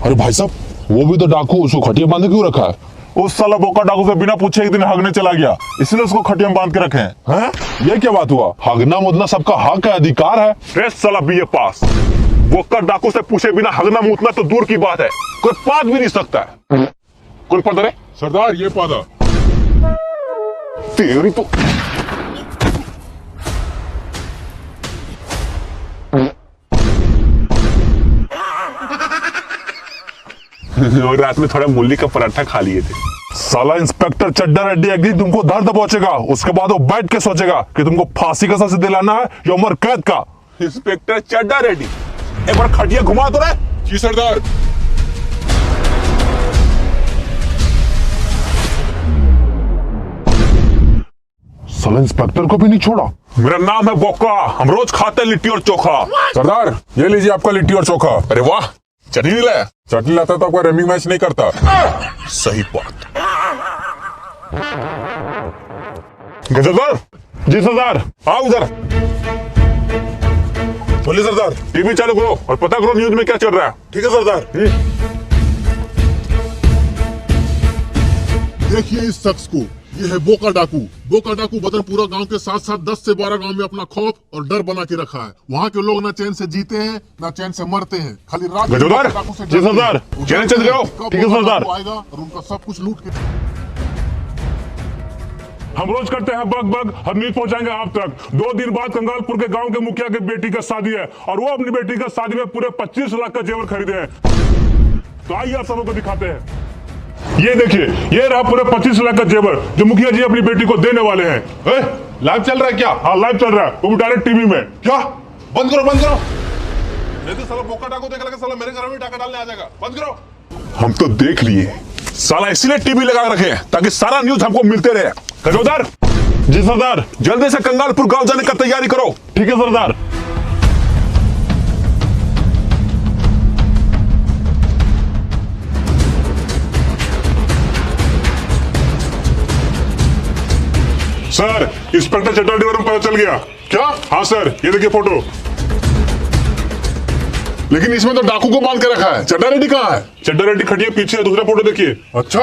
अरे भाई साहब, वो भी तो डाकू, उसको खटिया बांधे क्यों रखा है? उस साला बोका डाकू से बिना पूछे एक दिन हगने चला गया, इसलिए उसको खटिया में बांध के रखे हैं। ये क्या बात हुआ? हगना मुतना सबका हक है, अधिकार है। रेस्ट साला बीए पास। बोका डाकू से पूछे बिना हगना मुतना तो दूर की बात है, कोई पाद भी नहीं सकता है। कौन पद रे? सरदार ये पादा। तेरी तो और रात में थोड़ा मूली का पराठा खा लिए थे। साला इंस्पेक्टर चड्डा रेड्डी एक दिन तुमको दर्द पहुंचेगा, उसके बाद वो बैठ के सोचेगा कि तुमको फांसी का सजा दिलाना है या उम्र कैद का। इंस्पेक्टर चड्डा रेड्डी, एक बार खटिया घुमा तो रहे। जी सरदार। साला इंस्पेक्टर को भी नहीं छोड़ा। मेरा नाम है बोका, हम रोज खाते हैं लिट्टी और चोखा। सरदार ये लीजिए आपका लिट्टी और चोखा। अरे वाह, चटनी लाया? चटनी लाता तो आपका रैमिंग मैच नहीं करता। सही बात। सरदार। जी सरदार। आओ उधर। बोलिए सरदार। टीवी चालू करो और पता करो न्यूज में क्या चल रहा है। ठीक है सरदार। देखिए इस शख्स को, ये है बोका डाकू। बोका डाकू बदनपुरा गांव के साथ साथ 10 से 12 गांव में अपना खौफ और डर बना के रखा है। वहाँ के लोग ना चैन से जीते हैं ना चैन से मरते हैं, खाली रात में डाकू से जी सरदार। चैन चल जाओ। ठीक है सरदार। आएगा और उनका सब कुछ लूट के। हम रोज करते हैं बग बग, हम न्यूज पहुंचाएंगे आप तक। 2 दिन बाद कंगालपुर के गांव के मुखिया के बेटी का शादी है और वो अपनी बेटी का शादी में पूरे 25 लाख का जेवर खरीदे हैं। तो आइए आप सबको दिखाते हैं। ये देखिए, ये रहा पूरे 25 लाख का जेवर जो मुखिया जी अपनी बेटी को देने वाले हैं। लाइव चल रहा है क्या? हाँ लाइव चल रहा है, वो भी डायरेक्ट टीवी में। क्या? बंद करो बंद करो। नहीं तो साला बोका डाकू देख लेगा, साला मेरे घर में डाका डालने आ जाएगा। बंद करो। हम तो देख लिए, साला इसलिए टीवी लगा रखे हैं ताकि सारा न्यूज हमको मिलते रहे। कजोदर। जी सरदार। जल्दी से कंगालपुर गांव जाने का तैयारी करो। ठीक है सरदार। सर, इंस्पेक्टर चड्डा रेड्डी को पता चल गया। क्या? हाँ सर, ये देखिए फोटो। लेकिन इसमें तो डाकू को बांध के रखा है। चड्डा रेड्डी कहाँ है? चड्डा रेड्डी खड़ी है पीछे, दूसरा फोटो देखिए। अच्छा।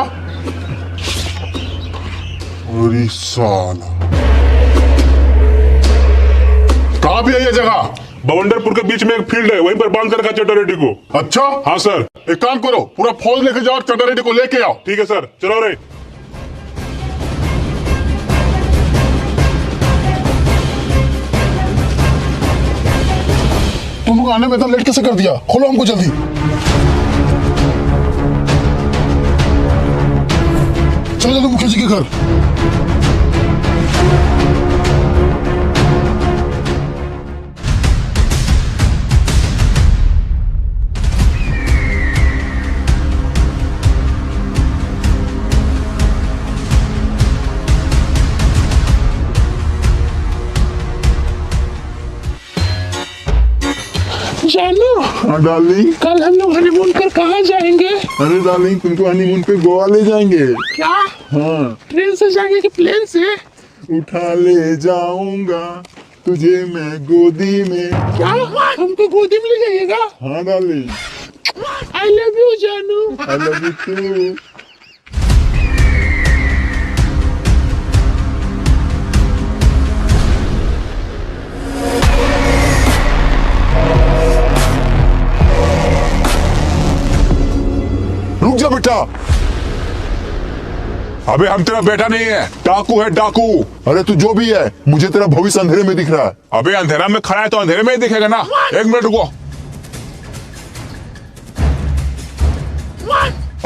अरे साला, कहाँ भी है ये जगह? बवंडरपुर के बीच में एक फील्ड है, वहीं पर बांध कर रखा चड्डा रेड्डी को। अच्छा। हाँ सर। एक काम करो, पूरा फौज लेके जाओ, चड्डा रेड्डी को लेके आओ। ठीक है सर, चलो रे। तुम लोग आने में इतना लेट कैसे कर दिया? खोलो हमको जल्दी। चलो जल्दी मुखिया जी के घर। जानू, हाँ डार्लिंग। कल हम लोग हनीमून कर कहाँ जाएंगे? अरे डार्लिंग, तुमको हनीमून पे गोवा ले जाएंगे। क्या? हाँ। ट्रेन से जाएंगे कि प्लेन से? उठा ले जाऊंगा तुझे मैं गोदी में। क्या? हमको गोदी में ले जाइएगा? हाँ डार्लिंग। आई लव यू जानू। I love you too. रुक जा बेटा। अबे हम तेरा बेटा नहीं है, डाकू है डाकू। अरे तू जो भी है, मुझे तेरा भविष्य अंधेरे में दिख रहा है। अबे अंधेरा में खड़ा है तो अंधेरे में ही दिखेगा ना। 1 मिनट रुको।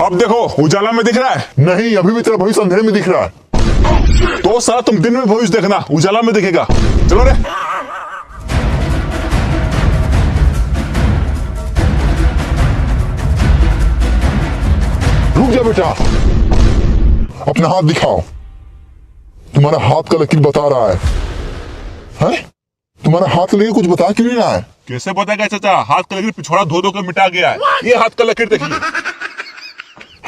अब देखो, उजाला में दिख रहा है। नहीं, अभी भी तेरा भविष्य अंधेरे में दिख रहा है। तो सारा तुम दिन में भविष्य देखना, उजाला में दिखेगा। चलो रे। रुक जा बेटा, अपना हाथ दिखाओ। तुम्हारा हाथ का लकीर बता रहा है। हैं? तुम्हारा हाथ लेके कुछ बता क्यों नहीं रहा है? कैसे बताएगा चाचा? हाथ का लकीर पिछवाड़ा धो धो कर मिटा गया है। ये हाथ का लकीर देखिए।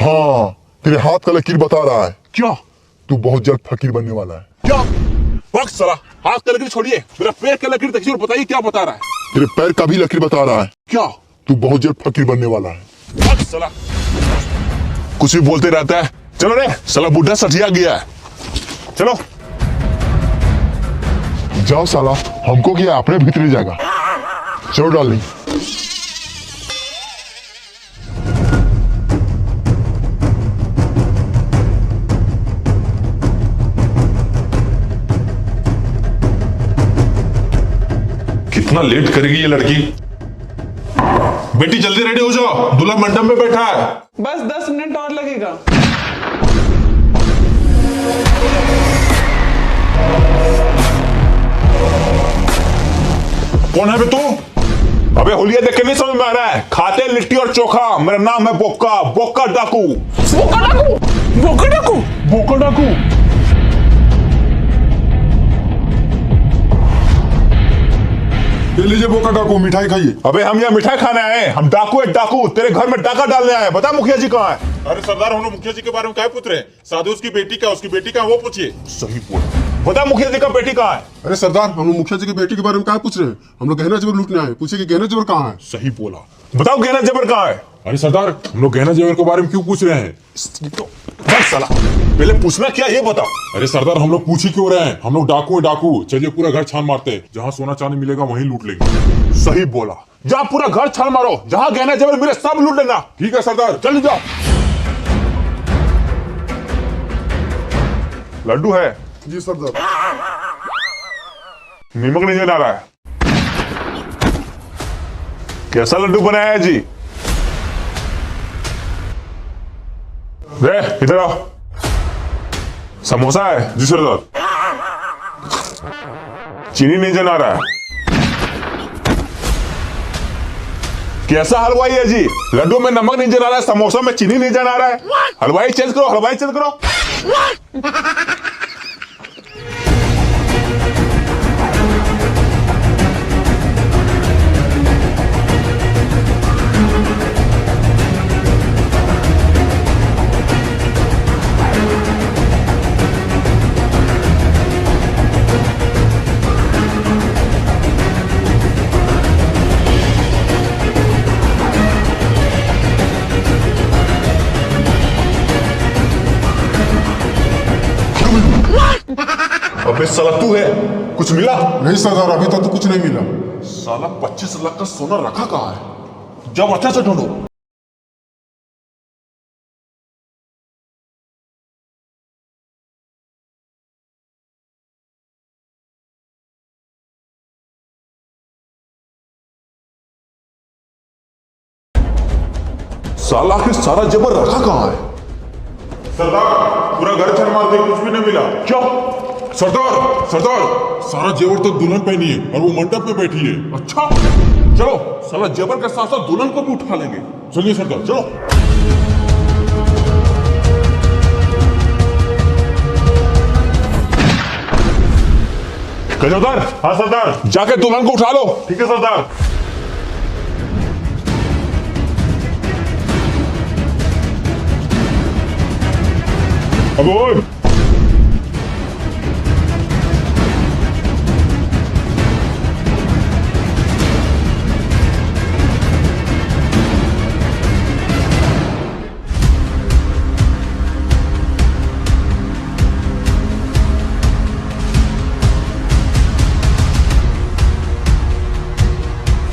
हाँ, तेरे हाथ का लकीर बता रहा है। क्या? तू बहुत जल्द फकीर बनने वाला है। क्या? वक्त साला, हाथ का लकीर छोड़िए, मेरा पैर का लकीर देखिए और बताइए क्या बता रहा है। तेरे पैर का भी लकीर बता रहा है। क्या? तू बहुत जल्द फकीर बनने वाला है। भाग साला, कुछ भी बोलते रहता है। चलो रे साला, बुढ़ा सठिया गया है। चलो जाओ साला, हमको क्या अपने भीतरी जाएगा। चलो डार्लिंग। कितना लेट करेगी ये लड़की। बेटी जल्दी रेडी हो जाओ, दूल्हा मंडप में बैठा है। बस 10 मिनट और लगेगा। कौन है बे तू? अबे होलिया देख के नहीं समझ में आ रहा है? खाते हैं लिट्टी और चोखा। मेरा नाम है बोका, बोका डाकू। बोका डाकू, बोका डाकू, बोका डाकू। ले लीजिए बोका डाकू, मिठाई खाइए। अबे हम यहाँ मिठाई खाने आए हैं, हम डाकू है डाकू। तेरे घर में डाका डालने आए हैं। बता मुखिया जी कहाँ है? अरे सरदार, हम लोग मुखिया जी के बारे में क्या पूछ रहे हैं? साधु उसकी बेटी का, उसकी बेटी का वो पूछिए। सही बोल। बता मुखिया जी का बेटी कहाँ है? अरे सरदार, हम लोग मुखिया जी की बेटी के बारे में क्या पूछ रहे हैं? हम लोग गहना जेवर लूटने आए, पूछे कि गहना जेवर कहाँ है। सही बोला। बताओ गहना जेवर कहाँ है? अरे सरदार, हम लोग गहना जेवर के बारे में क्यों पूछ रहे हैं? तो बस साला, पहले पूछना क्या ये बताओ। अरे सरदार, हम लोग पूछ ही क्यों रहे हैं? हम लोग डाकू है डाकू। चलिए पूरा घर छान मारते हैं, जहाँ सोना चांदी मिलेगा वहीं लूट लेंगे। सही बोला। जहाँ पूरा घर छान मारो, जहाँ गहना जेवर मिले सब लूट लेना। ठीक है सरदार। जल्दी जाओ। लड्डू है? जी सरदार। नीमक नहीं जला रहा है। कैसा लड्डू बनाया है जी? रे इधर आओ। समोसा है? जी सरदार। चीनी नहीं जला रहा है। कैसा हलवाई है जी? लड्डू में नमक नहीं जला रहा है, समोसा में चीनी नहीं जला रहा है। हलवाई चेंज करो, हलवाई चेंज करो। अबे साला तू है, कुछ मिला? नहीं सरदार, अभी तक तो कुछ नहीं मिला। साला 25 लाख का सोना रखा कहाँ है? जब अच्छा से ढूंढो। साला के सारा जेवर रखा कहाँ है? सरदार, पूरा घर छान मारते, कुछ भी नहीं मिला। क्या? सरदार, सरदार, सारा जेवर तो दुल्हन पहनी है और वो मंडप में बैठी है। अच्छा, चलो साला जेवर के साथ साथ दुल्हन को भी उठा लेंगे। चलिए सरदार, चलो। गजोदर। हाँ सरदार। जाके दुल्हन को उठा लो। ठीक है सरदार। अब ओए,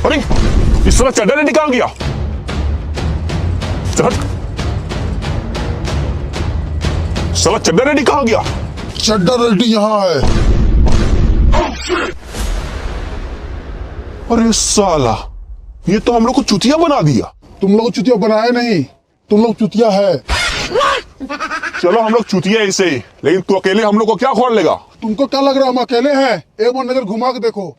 अरे इस तरह चड्डा ने निकाल गया। चल साला चड्डा ने कहाँ गया? चड्डा रेड्डी यहाँ है। अरे साला, ये तो हम लोग को चुतिया बना दिया। तुम लोग चुतिया बनाए नहीं, तुम लोग चुतिया है। चलो हम लोग चुतिया ऐसे ही, लेकिन तू अकेले हम लोग को क्या खोल लेगा? तुमको क्या लग रहा है हम अकेले हैं? एक बार नजर घुमा के देखो।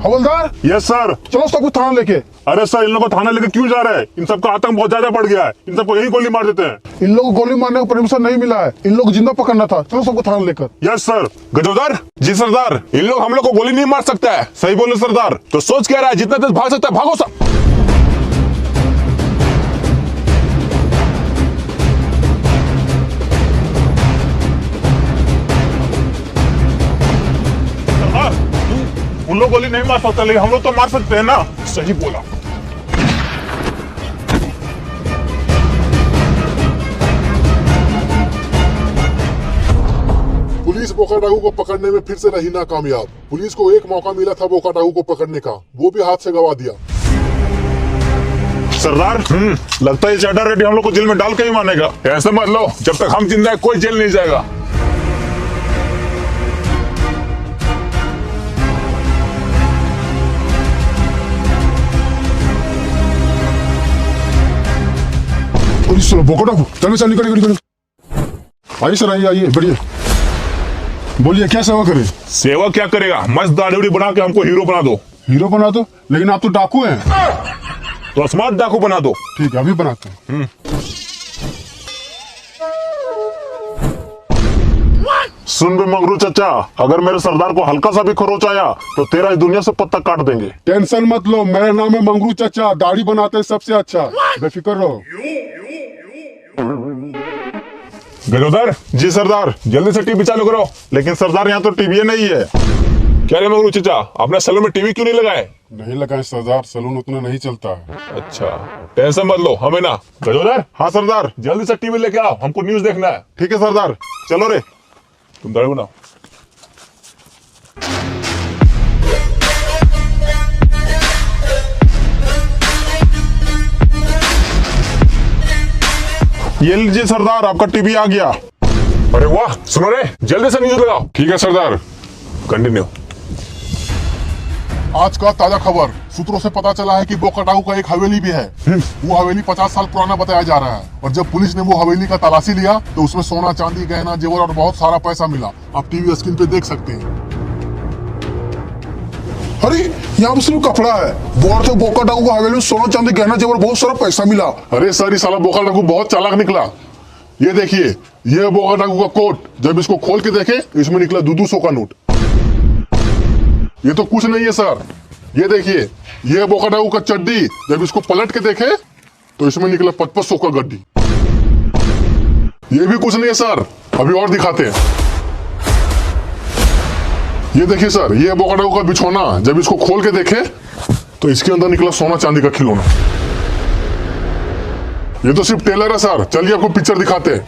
हवलदार, यस सर। चलो सबको थाना लेके। अरे सर, इन लोगों को थाना लेके क्यों जा रहे हैं? इन सबका आतंक बहुत ज्यादा बढ़ गया है। इन सबको यही गोली मार देते हैं। इन लोगों को गोली मारने का परमिशन नहीं मिला है, इन लोग को जिंदा पकड़ना था। चलो सबको थाना लेकर। Yes sir. गजोदर। जी सरदार। इन लोग हम लोग को गोली नहीं मार सकता है। सही बोले सरदार। तो सोच क्या रहा है? जितना तेज भाग सकता है भागो सब। उन लोग गोली नहीं मार सकते, लेकिन हम लोग तो मार सकते हैं ना। सही बोला। पुलिस बोका डाकू को पकड़ने में फिर से रही ना कामयाब। पुलिस को एक मौका मिला था बोका डाकू को पकड़ने का, वो भी हाथ से गवा दिया। सरदार, लगता है चड्डा रेड्डी हम लोग को जेल में डाल के ही मानेगा। ऐसे मत लो, जब तक हम जिंदा है कोई जेल नहीं जाएगा। पुलिस चलो, बोका डाकू चलो चल, निकल निकल निकल। आइए सर, आइए आइए, बढ़िए, बोलिए क्या सेवा करें। सेवा क्या करेगा, मस्त दाढ़ी उड़ी बना के हमको हीरो बना दो। हीरो बना दो, लेकिन आप तो डाकू हैं। तो स्मार्ट डाकू बना दो। ठीक है, अभी बनाते हैं। सुन बे मंगरू चचा, अगर मेरे सरदार को हल्का सा भी खरोच आया तो तेरा इस दुनिया से पत्ता काट देंगे। टेंशन मत लो, मेरा नाम है मंगरू चचा, दाढ़ी बनाते हैं सबसे अच्छा, बेफिक्र रहो। गजोदर जी सरदार, जल्दी से टीवी चालू करो। लेकिन सरदार यहाँ तो टीवी नहीं है। क्या रे मंगरू चचा, आपने सैलून में टीवी क्यों नहीं लगाए? नहीं लगाए सरदार, सैलून उतना नहीं चलता है। अच्छा, टेंशन मत लो, हमें ना। गजोदर। हाँ सरदार, जल्दी से टीवी लेके आओ, हमको न्यूज देखना है। ठीक है सरदार, चलो रे, तुम दाढ़ी बनाओ। ये लीजिए सरदार, आपका टीवी आ गया। अरे वाह, सुनो रे, जल्दी से न्यूज लगाओ। ठीक है सरदार, कंटिन्यू। आज का ताजा खबर, सूत्रों से पता चला है कि बोका डाकू का एक हवेली भी है। वो हवेली 50 साल पुराना बताया जा रहा है, और जब पुलिस ने वो हवेली का तलाशी लिया तो उसमें सोना चांदी गहना जेवर और बहुत सारा पैसा मिला। आप टीवी स्क्रीन पे देख सकते हैं। अरे यहाँ पर सिर्फ कपड़ा है, बोर तो बोका डाकू को हवेली में सोना चांदी गहना जेवर बहुत सारा पैसा मिला। अरे सर, ये साला बोका डाकू बहुत चालाक निकला। ये देखिए, ये बोका डाकू का कोट, जब इसको खोल के देखे इसमें निकला 200 का नोट। ये तो कुछ नहीं है सर। ये देखिए, ये बोका डाकू का चड्डी, जब इसको पलट के देखे तो इसमें निकला 500 का गड्डी। ये भी कुछ नहीं है सर, अभी और दिखाते हैं। ये देखिए सर, ये बोका डाकू का बिछौना, जब इसको खोल के देखे तो इसके अंदर निकला सोना चांदी का खिलौना। ये तो सिर्फ टेलर है सर, चलिए आपको पिक्चर दिखाते हैं।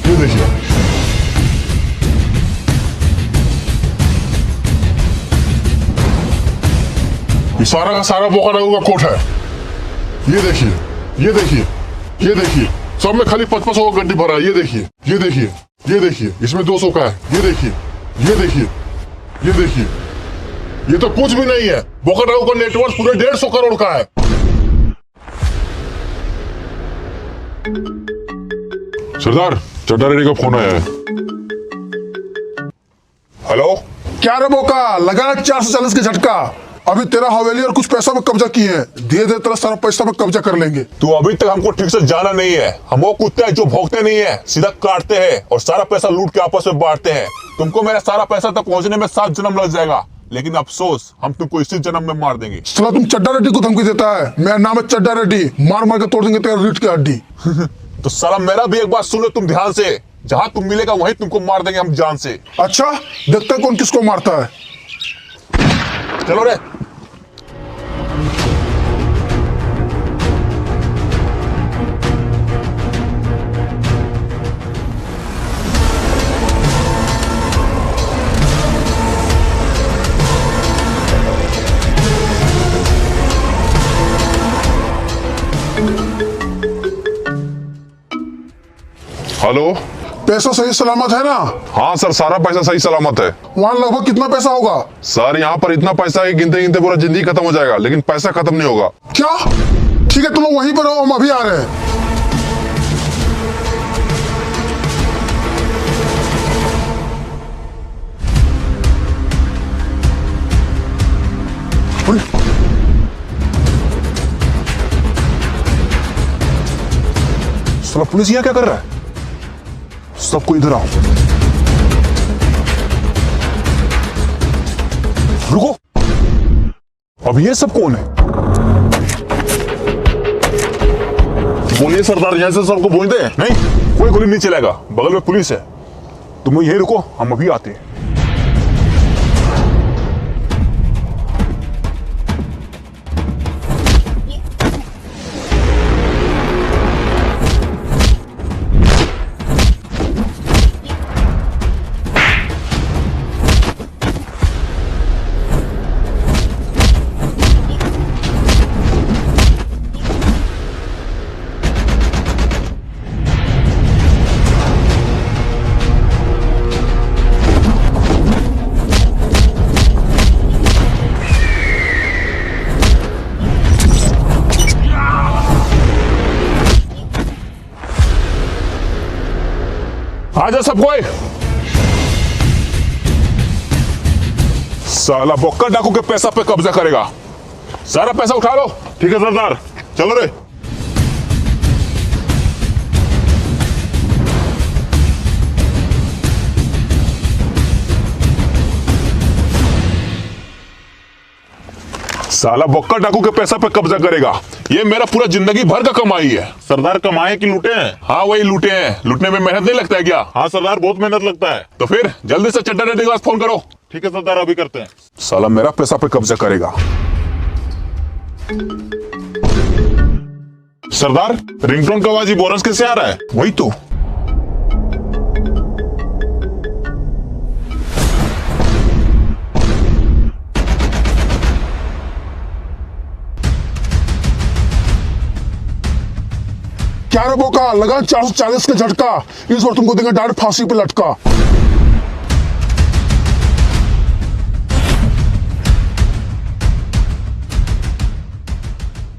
ये देखिए, ये सारा का सारा बोका डाकू का कोट है। ये देखिए, ये देखिए, ये देखिए, सब में खाली 500 का गड्डी भरा है। ये देखिए, ये देखिए, ये देखिए, इसमें 200 का है। ये देखिए, ये देखिए, ये देखिए, ये तो कुछ भी नहीं है। बोका डाकू का नेटवर्क पूरे 150 करोड़ का है। सरदार, चड्डा रेड्डी का फोन आया है। हेलो, क्या रे बोका, लगा 440 के झटका। अभी तेरा हवेली और कुछ पैसा में कब्जा किए हैं, धीरे धीरे तेरा सारा पैसा में कब्जा कर लेंगे। तू अभी तक हमको ठीक से जाना नहीं है। हम वो कुत्ते हैं जो भौंकते नहीं है, सीधा काटते हैं और सारा पैसा लूट के आपस में बांटते हैं। तुमको मेरा सारा पैसा तक पहुंचने में 7 जन्म लग जाएगा, लेकिन अफसोस, हम तुमको इसी जन्म में मार देंगे। साला तुम चड्डा रेड्डी को धमकी देता है। मेरा नाम है चड्डा रेड्डी, मार मार के तोड़ देंगे तेरा रीढ़ की हड्डी। तो साला मेरा भी एक बात सुन लो तुम ध्यान से, जहां तुम मिलेगा वहीं तुमको मार देंगे हम जान से। अच्छा, देखते हैं कौन किसको मारता है। चलो रे। हेलो। पैसा सही सलामत है ना? हाँ सर, सारा पैसा सही सलामत है। वहाँ लगभग कितना पैसा होगा? सर यहाँ पर इतना पैसा है, गिनते गिनते पूरा जिंदगी खत्म हो जाएगा, लेकिन पैसा खत्म नहीं होगा। क्या? ठीक है, तुम लोग वहीं पर रहो, हम अभी आ रहे हैं। साला पुलिस यहाँ क्या कर रहा है? सबको इधर आओ। रुको, अब ये सब कौन है? बोलिए सरदार, यहाँ से सबको बोल दे। नहीं, कोई गोली नहीं चलेगा, बगल में पुलिस है। तुम यहीं रुको, हम अभी आते हैं। आजा सब कोई। साला बोका डाकू के पैसा पे कब्जा करेगा। सारा पैसा उठा लो। ठीक है सरदार, चलो रे। साला बोक्का डाकू के पैसा पे कब्जा करेगा। ये मेरा पूरा जिंदगी भर का कमाई है। सरदार कमाए कि लूटे हैं? हाँ वही लूटे हैं। लूटने में मेहनत नहीं लगता है क्या? हाँ सरदार, बहुत मेहनत लगता है। तो फिर जल्दी से चड्डा डंडे के पास फोन करो। ठीक है सरदार, अभी करते हैं। साला मेरा पैसा पे कब्जा करेगा। सरदार, रिंगटोन का आवाज बोनस कैसे आ रहा है? वही तो। क्या रे बोका, लगा 440 का झटका। इस बार तुमको देंगे डायरेक्ट फांसी पे लटका।